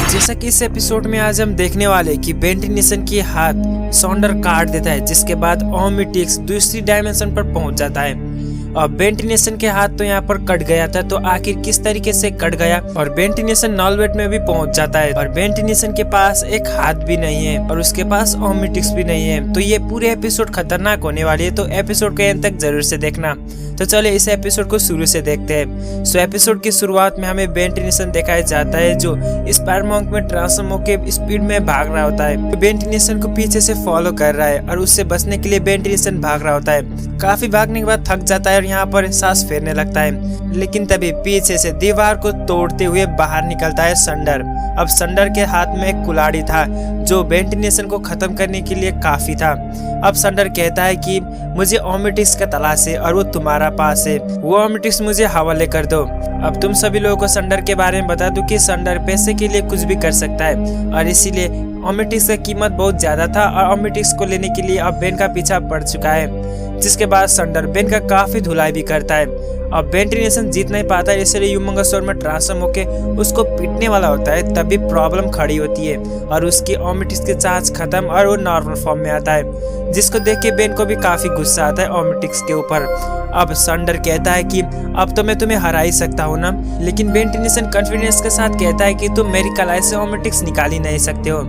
जैसा कि इस एपिसोड में आज हम देखने वाले कि बेंटिनेशन की हाथ सॉन्डर काट देता है, जिसके बाद ओमिटिक्स दूसरी डायमेंशन पर पहुंच जाता है। और बेंटिनेशन के हाथ तो यहाँ पर कट गया था, तो आखिर किस तरीके से कट गया और बेंटिनेशन नॉलवेट में भी पहुंच जाता है और बेंटिनेशन के पास एक हाथ भी नहीं है और उसके पास ओमिटिक्स भी नहीं है। तो ये पूरे एपिसोड खतरनाक होने वाली है, तो एपिसोड के एंड तक जरूर से देखना। तो चलिए इस एपिसोड को शुरू से देखते हैं। सो एपिसोड की शुरुआत में हमें बेंटिनेशन दिखाया जाता है जो स्पायरमॉन्क में ट्रांसफॉर्म होकर स्पीड में भाग रहा होता है। बेंटिनेशन को पीछे से फॉलो कर रहा है और उससे बचने के लिए बेंटिनेशन भाग रहा होता है। काफी भागने के बाद थक जाता है और यहाँ पर सांस फेरने लगता है, लेकिन तभी पीछे से दीवार को तोड़ते हुए बाहर निकलता है संडर। अब संडर के हाथ में एक कुल्हाड़ी था जो बेंटिनेशन को खत्म करने के लिए काफी था। अब संडर कहता है कि मुझे ओमिटिक्स का तलाश है और वो तुम्हारा पास है, वो ओमिटिक्स मुझे हवाले कर दो। अब तुम सभी लोगों को संडर के बारे में बता दूं कि संडर पैसे के लिए कुछ भी कर सकता है और इसीलिए ओमिटिक्स का कीमत बहुत ज्यादा था और ओमिटिक्स को लेने के लिए अब बेन का पीछा पड़ चुका है। जिसके बाद संडर बेन का काफी धुलाई भी करता है। अब बेंटिनेशन जीत नहीं पाता है, इसलिए ह्यूमंगसौर में ट्रांसफॉर्म होके उसको पीटने वाला होता है। तभी प्रॉब्लम खड़ी होती है और उसकी ओमिटिक्स के चार्ज खत्म और वो नॉर्मल फॉर्म में आता है, जिसको देख के बेन को भी काफी गुस्सा आता है ओमिटिक्स के ऊपर। अब संडर कहता है कि अब तो मैं तुम्हें हरा ही सकता हूँ ना, लेकिन बेंटिनेशन कॉन्फिडेंस के साथ कहता है कि तुम मेरी कलाई से ओमिटिक्स निकाल ही नहीं सकते हो।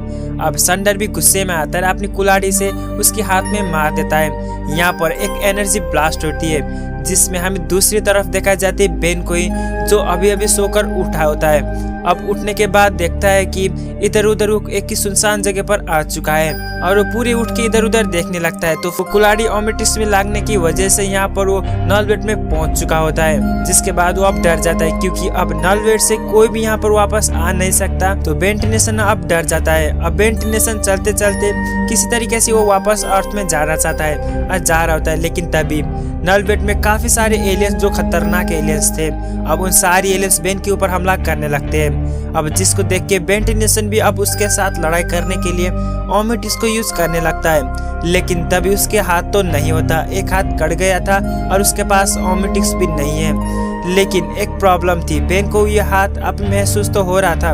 अब संडर भी गुस्से में आता है, अपनी कुल्हाड़ी से उसके हाथ में मार देता है। यहाँ पर एक एनर्जी ब्लास्ट होती है जिसमें हमें दूसरी तरफ देखा जाती है बेन को ही, जो अभी अभी सोकर उठा होता है। अब उठने के बाद देखता है कि इधर उधर एक ही सुनसान जगह पर आ चुका है और वो पूरी उठ के इधर उधर देखने लगता है। तो कुल्हाड़ी ओमिटिक्स में लगने की वजह से यहाँ पर वो नॉलवेट में पहुंच चुका होता है, जिसके बाद वो अब डर जाता है क्योंकि अब नॉलवेट से कोई भी यहाँ पर वापस आ नहीं सकता। तो बेंटिनेशन अब डर जाता है। अब बेंटिनेशन चलते चलते किसी तरीके से वो वापस अर्थ में जाना चाहता है और जा रहा होता है, लेकिन तभी नॉलवेट में काफी सारे एलियंस जो खतरनाक एलियंस थे, अब उन सारी एलियंस बेन के ऊपर हमला करने लगते हैं। अब जिसको देख के बेंटिनेशन भी अब उसके साथ लड़ाई करने के लिए ओमिटिक्स को यूज करने लगता है, लेकिन तभी उसके हाथ तो नहीं होता, एक हाथ कट गया था और उसके पास ओमिटिक्स भी नहीं है। लेकिन एक प्रॉब्लम थी, बेन को ये हाथ अब महसूस तो हो रहा था,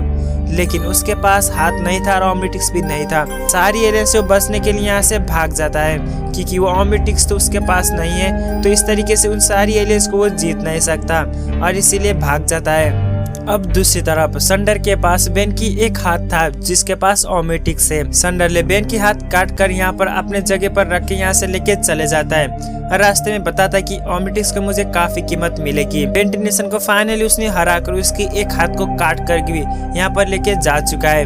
लेकिन उसके पास हाथ नहीं था और ओमिटिक्स भी नहीं था। सारी एलियंस से बचने के लिए यहाँ से भाग जाता है क्योंकि वो ओमिटिक्स तो उसके पास नहीं है, तो इस तरीके से उन सारी एलियंस को वो जीत नहीं सकता और इसीलिए भाग जाता है। अब दूसरी तरफ संडर के पास बेन की एक हाथ था जिसके पास ओमिटिक्स है। संडर ले बेन की हाथ काट कर यहाँ पर अपने जगह पर रख के यहाँ से लेके चले जाता है। रास्ते में बताता है कि ओमिटिक्स को मुझे काफी कीमत मिलेगी। बेंटिनेशन को फाइनली उसने हरा कर उसकी एक हाथ को काट कर भी यहाँ पर लेके जा चुका है।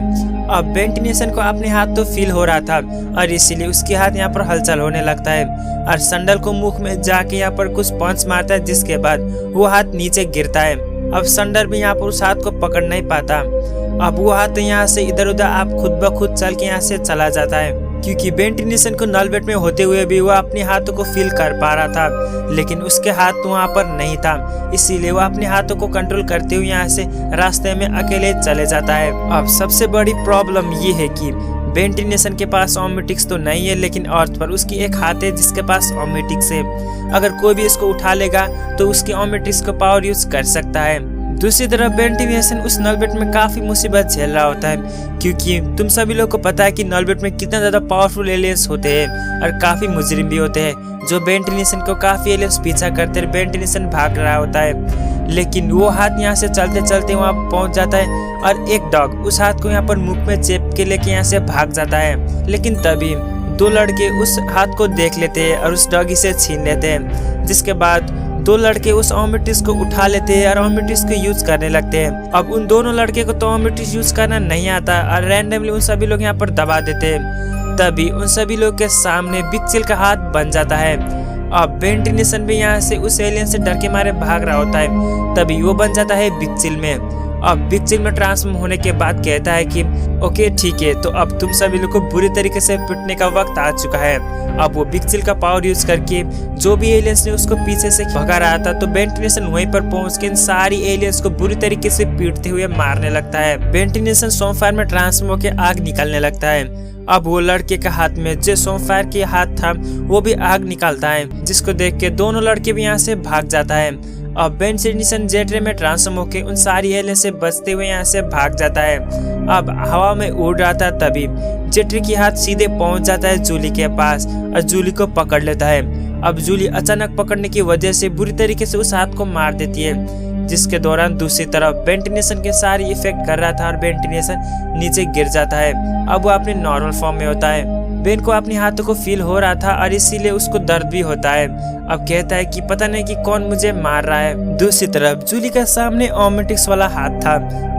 अब बेंटिनेशन को अपने हाथ तो फील हो रहा था और इसीलिए उसके हाथ यहाँ पर हलचल होने लगता है और संडर को मुख में जाके यहाँ पर कुछ पंच मारता है, जिसके बाद वो हाथ नीचे गिरता है। अब संडर भी यहाँ पर उस हाथ को पकड़ नहीं पाता। अब वो हाथ यहाँ से इधर उधर आप खुद ब खुद चल के यहाँ से चला जाता है क्योंकि बेंटिनेशन को नॉलवेट में होते हुए भी वो अपने हाथों को फील कर पा रहा था, लेकिन उसके हाथ तो वहाँ पर नहीं था, इसीलिए वो अपने हाथों को कंट्रोल करते हुए यहाँ से रास्ते में अकेले चले जाता है। अब सबसे बड़ी प्रॉब्लम ये है कि बेंटिनेशन के पास ओमिटिक्स तो नहीं है, लेकिन अर्थ पर उसकी एक हाथ है जिसके पास ओमिटिक्स है। अगर कोई भी इसको उठा लेगा तो उसके ओमिटिक्स को पावर यूज कर सकता है। दूसरी तरफ बेंटिनेशन उस नॉलवेट में काफी मुसीबत झेल रहा होता है क्योंकि तुम सभी लोग को पता है कि नॉलवेट में कितना ज्यादा पावरफुल एलियंस होते हैं और काफी मुजरिम भी होते हैं, जो बेंटिनेशन को काफी एलियंस पीछा करते हैं। बेंटिनेशन भाग रहा होता है, लेकिन वो हाथ यहाँ से चलते चलते वहाँ पहुँच जाता है और एक डॉग उस हाथ को यहाँ पर मुख में चेप के लेके यहाँ से भाग जाता है। लेकिन तभी दो लड़के उस हाथ को देख लेते हैं और उस डॉगी से छीन लेते हैं, जिसके बाद दो लड़के उस ओमिटिक्स को उठा लेते हैं और ओमिटिक्स को यूज करने लगते हैं। अब उन दोनों लड़के को तो ओमिटिक्स यूज करना नहीं आता और रैंडमली उन सभी लोग यहाँ पर दबा देते हैं। तभी उन सभी लोग के सामने बिग चिल का हाथ बन जाता है। अब बेंटिनेशन भी यहाँ से उस एलियन से डर के मारे भाग रहा होता है, तभी वो बन जाता है बिग चिल में। अब बिग चिल में ट्रांसफॉर्म होने के बाद कहता है कि ओके ठीक है, तो अब तुम सभी लोग को बुरी तरीके से पिटने का वक्त आ चुका है। अब वो बिग चिल का पावर यूज करके जो भी एलियंस ने उसको पीछे से भगा रहा था, तो बेंटिनेशन वहीं पर पहुंच के इन सारी एलियंस को बुरी तरीके से पीटते हुए मारने लगता है। बेंटिनेशन सोमफायर में ट्रांसफॉर्म होकर आग निकलने लगता है। अब वो लड़के के हाथ में जो सोमफायर के हाथ था वो भी आग निकालता है, जिसको देख के दोनों लड़के भी यहाँ से भाग जाता है। अब बेन टेनिसन जेट रे में ट्रांसफॉर्म होकर उन सारी एलियन से बचते हुए यहाँ से भाग जाता है। अब हवा में उड़ रहा था तभी जेट रे की हाथ सीधे पहुंच जाता है जूली के पास और जूली को पकड़ लेता है। अब जूली अचानक पकड़ने की वजह से बुरी तरीके से उस हाथ को मार देती है, जिसके दौरान दूसरी तरफ बेन टेनिसन के सारी इफेक्ट कर रहा था और बेन टेनिसन नीचे गिर जाता है। अब वो अपने नॉर्मल फॉर्म में होता है। बेन को अपने हाथों को फील हो रहा था और इसीलिए उसको दर्द भी होता है। अब कहता है कि पता नहीं कि कौन मुझे मार रहा है। दूसरी तरफ जूली के सामने ओमेटिक्स वाला हाथ था।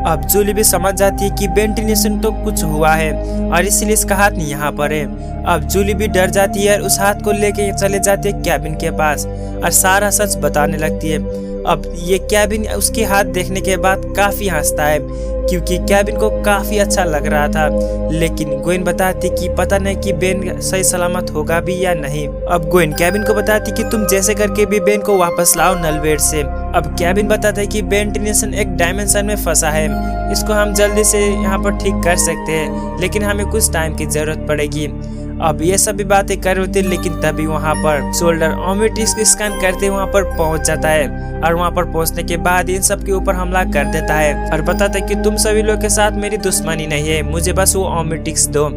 अब जूली भी समझ जाती है कि बेन टेनिसन तो कुछ हुआ है और इसीलिए इसका हाथ यहाँ पर है। अब जूली भी डर जाती है और उस हाथ को लेके चले जाती है कैबिन के पास और सारा सच बताने लगती है। अब ये कैबिन उसके हाथ देखने के बाद काफी हंसता है क्योंकि कैबिन को काफी अच्छा लग रहा था, लेकिन ग्वेन बताती कि पता नहीं कि बेन सही सलामत होगा भी या नहीं। अब ग्वेन कैबिन को बताती कि तुम जैसे करके भी बेन को वापस लाओ नलवेड से। अब कैबिन बताता है कि बेन टेनिसन एक डायमेंशन में फंसा है, इसको हम जल्दी से यहाँ पर ठीक कर सकते हैं, लेकिन हमें कुछ टाइम की जरूरत पड़ेगी। अब ये सभी बातें कर रहे थे, लेकिन तभी वहाँ पर सोल्डर ओमेटिक्स को स्कैन करते वहाँ पर पहुँच जाता है और वहाँ पर पहुँचने के बाद इन सब के ऊपर हमला कर देता है और बताता है कि तुम सभी लोग के साथ मेरी दुश्मनी नहीं है, मुझे बस वो ओमेटिक्स दो।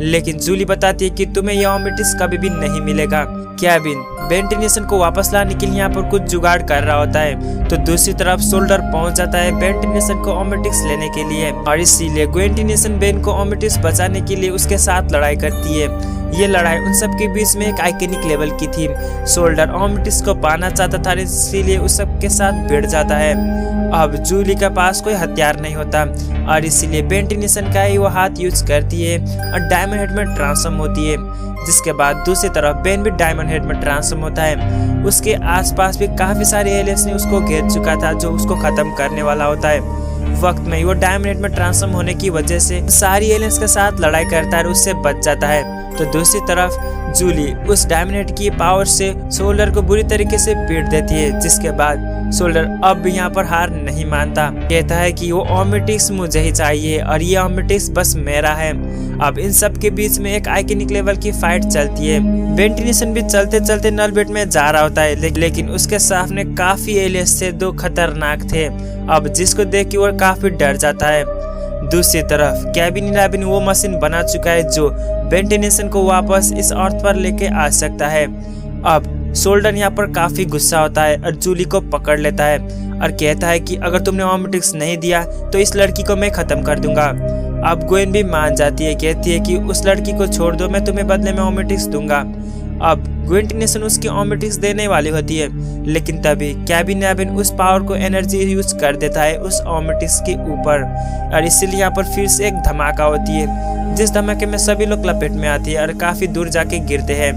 लेकिन जूली बताती है कि तुम्हें यह ओमेटिक्स कभी भी नहीं मिलेगा। कैबिन बेन टेनिसन को वापस लाने के लिए यहाँ पर कुछ जुगाड़ कर रहा होता है, तो दूसरी तरफ सोल्डर पहुंच जाता है बेन टेनिसन को ओमेटिक्स लेने के लिए और इसीलिए ग्वेन टेनिसन बेन को ओमेटिक्स बचाने के लिए उसके साथ लड़ाई करती है। ये लड़ाई उन सब के बीच में एक आइकनिक लेवल की थी। सोल्डर ओमेटिक्स को पाना चाहता था, इसीलिए उस सब के साथ भिड़ जाता है। अब जूली के पास कोई हथियार नहीं होता और इसीलिए बेन टेनिसन का ही वो हाथ यूज करती है और डायमंड हेड में ट्रांसफॉर्म होती है, जिसके बाद दूसरी तरफ बेन भी डायमंड हेड में ट्रांसफॉर्म होता है। उसके आसपास भी काफी सारे एलियंस ने उसको घेर चुका था जो उसको खत्म करने वाला होता है। वक्त में वो डायमंड हेड में ट्रांसफॉर्म होने की वजह से सारी एलियंस के साथ लड़ाई करता है और उससे बच जाता है। तो दूसरी तरफ जूली उस डायमंड हेड की पावर से सोल्डर को बुरी तरीके से पीट देती है, जिसके बाद सोल्डर अब भी यहाँ पर हार नहीं मानता, कहता है कि वो ओमेटिक्स मुझे ही चाहिए और ये ओमेटिक्स बस मेरा है। अब इन सब के बीच में एक आइकनिक लेवल की फाइट चलती है। बेन टेनिसन भी चलते चलते नलवेड में जा रहा होता है, लेकिन उसके सामने काफी एलियंस थे, दो खतरनाक थे, अब जिसको देख के वो काफी डर जाता है। दूसरी तरफ कैबिन 11 वो मशीन बना चुका है जो बेन टेनिसन को वापस इस अर्थ पर लेके आ सकता है। अब सोल्डर यहाँ पर काफी गुस्सा होता है और जूली को पकड़ लेता है और कहता है कि अगर तुमने ओमेटिक्स नहीं दिया तो इस लड़की को मैं खत्म कर दूंगा। अब ग्वेन भी मान जाती है, कहती है कि उस लड़की को छोड़ दो, मैं तुम्हें बदले में ओमेटिक्स दूंगा। अब ग्वेन टेनिसन उसकी ओमेटिक्स देने वाली होती है, लेकिन तभी कैबिन 11 उस पावर को एनर्जी यूज कर देता है उस ओमेटिक्स के ऊपर और इसीलिए यहाँ पर फिर से एक धमाका होती है, जिस धमाके में सभी लोग लपेट में आती है और काफी दूर जाके गिरते हैं।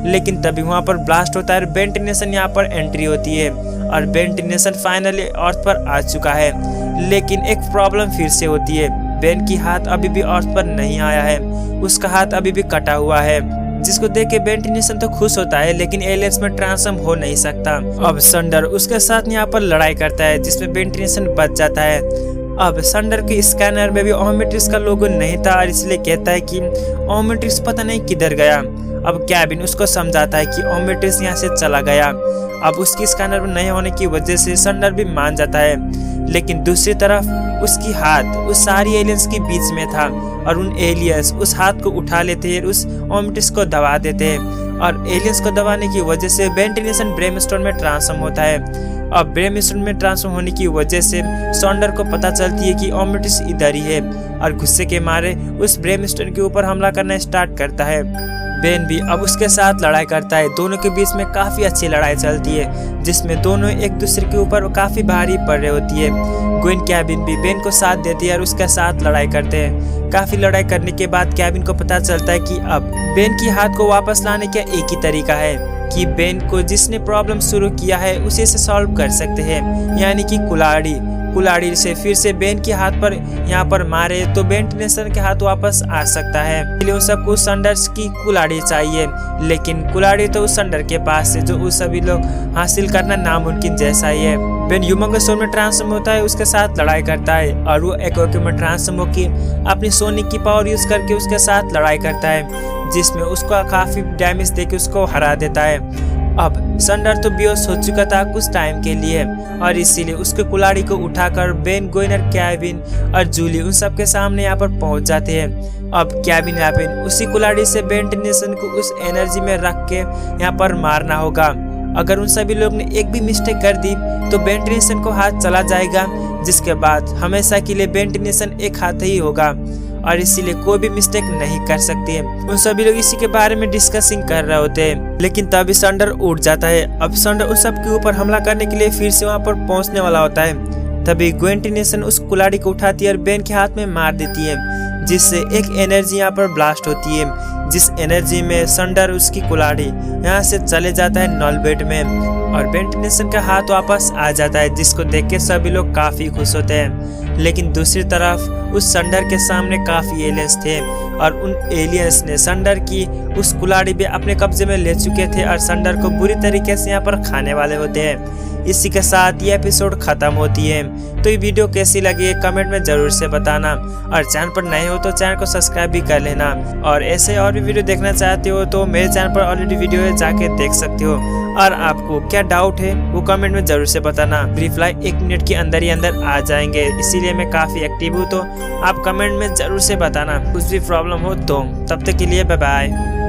लेकिन तभी वहाँ पर ब्लास्ट होता है और बेन टेनिसन यहाँ पर एंट्री होती है और बेन टेनिसन फाइनली अर्थ पर आ चुका है। लेकिन एक प्रॉब्लम फिर से होती है, बेन की हाथ अभी भी अर्थ पर नहीं आया है, उसका हाथ अभी भी कटा हुआ है, जिसको देख के बेन टेनिसन तो खुश होता है, लेकिन एलियंस में ट्रांसफॉर्म हो नहीं सकता। अब संडर उसके साथ यहाँ पर लड़ाई करता है, जिसमें बेन टेनिसन बच जाता है। अब संडर के स्कैनर में भी ओमेटिक्स का लोगो नहीं था और इसलिए कहता है कि ओमेटिक्स पता नहीं किधर गया। अब कैबिन उसको समझाता है कि ओमेटिक्स यहाँ से चला गया। अब उसकी स्कैनर में नहीं होने की वजह से संडर भी मान जाता है, लेकिन दूसरी तरफ उसकी हाथ उस सारी एलियंस के बीच में था और उन एलियंस उस हाथ को उठा लेते हैं, उस ओमेटिक्स को दबा देते हैं और एलियंस को दबाने की वजह से बेन टेनिसन ब्रेमस्टोन में ट्रांसफॉर्म होता है। अब ब्रेमस्टोन में ट्रांसफॉर्म होने की वजह से सॉन्डर को पता चलती है कि ओमेटिक्स इधर ही है और गुस्से के मारे उस ब्रेमस्टोन के ऊपर हमला करना स्टार्ट करता है। बेन भी अब उसके साथ लड़ाई करता है, दोनों के बीच में काफी अच्छी लड़ाई चलती है, जिसमें दोनों एक दूसरे के ऊपर काफी भारी पड़ रही होती है। ग्वेन कैबिन भी बेन को साथ देती है और उसके साथ लड़ाई करते हैं। काफी लड़ाई करने के बाद कैबिन को पता चलता है कि अब बेन की हाथ को वापस लाने का एक ही तरीका है कि बेन को जिसने प्रॉब्लम शुरू किया है उसे से सॉल्व कर सकते हैं, यानी कि कुल्हाड़ी से फिर से बेन के हाथ पर यहाँ पर मारे तो बेन टेनिसन के हाथ वापस आ सकता है। इसलिए उस सबको संडर की कुल्हाड़ी चाहिए, लेकिन कुल्हाड़ी तो उस संडर के पास है, जो उस सभी लोग हासिल करना नामुमकिन जैसा ही है। बेन ह्यूमंगस में ट्रांसफॉर्म होता है, उसके साथ लड़ाई करता है और वो एक में ट्रांसफॉर्म होकर अपनी सोनिक की पावर यूज करके उसके साथ लड़ाई करता है, जिसमें उसको काफी डैमेज देके उसको हरा देता है। अब संडर तो बेहोश हो चुका था कुछ टाइम के लिए और इसीलिए उसके कुल्हाड़ी को उठाकर बेन, गोइनर, कैविन और जूली उन सबके सामने यहाँ पर पहुंच जाते हैं। अब कैविन रॉबिन उसी कुल्हाड़ी से बेन टेनिसन को उस एनर्जी में रख के यहाँ पर मारना होगा। अगर उन सभी लोग ने एक भी मिस्टेक कर दी तो बेन टेनिसन को हाथ चला जाएगा, जिसके बाद हमेशा के लिए बेन टेनिसन एक हाथ ही होगा और इसीलिए कोई भी मिस्टेक नहीं कर सकती है। उन सभी लोग इसी के बारे में डिस्कसिंग कर रहे होते हैं, लेकिन तभी संडर उठ जाता है। अब संडर उस सब के ऊपर हमला करने के लिए फिर से वहाँ पर पहुँचने वाला होता है। तभी ग्वेन टेनिसन उस कुल्हाड़ी को उठाती है और बेन के हाथ में मार देती है, जिससे एक एनर्जी यहाँ पर ब्लास्ट होती है, जिस एनर्जी में संडर उसकी कुल्हाड़ी यहाँ से चले जाता है नॉल बेड में और बेन टेनिसन का हाथ वापस आ जाता है, जिसको देख के सभी लोग काफी खुश होते हैं। लेकिन दूसरी तरफ उस संडर के सामने काफी एलियंस थे और उन एलियंस ने संडर की उस कुल्हाड़ी भी अपने कब्जे में ले चुके थे और संडर को बुरी तरीके से यहाँ पर खाने वाले होते हैं। इसी के साथ ये एपिसोड खत्म होती है। तो ये वीडियो कैसी लगी कमेंट में जरूर से बताना और चैनल पर नए हो तो चैनल को सब्सक्राइब भी कर लेना और ऐसे और भी वीडियो देखना चाहते हो तो मेरे चैनल पर ऑलरेडी वीडियो है, जाके देख सकते हो। और आपको क्या डाउट है वो कमेंट में जरूर से बताना, रिप्लाई 1 मिनट के अंदर ही अंदर आ जाएंगे, इसीलिए मैं काफी एक्टिव हूँ। तो आप कमेंट में जरूर से बताना कुछ भी प्रॉब्लम हो तो। तब तक के लिए बाय बाय।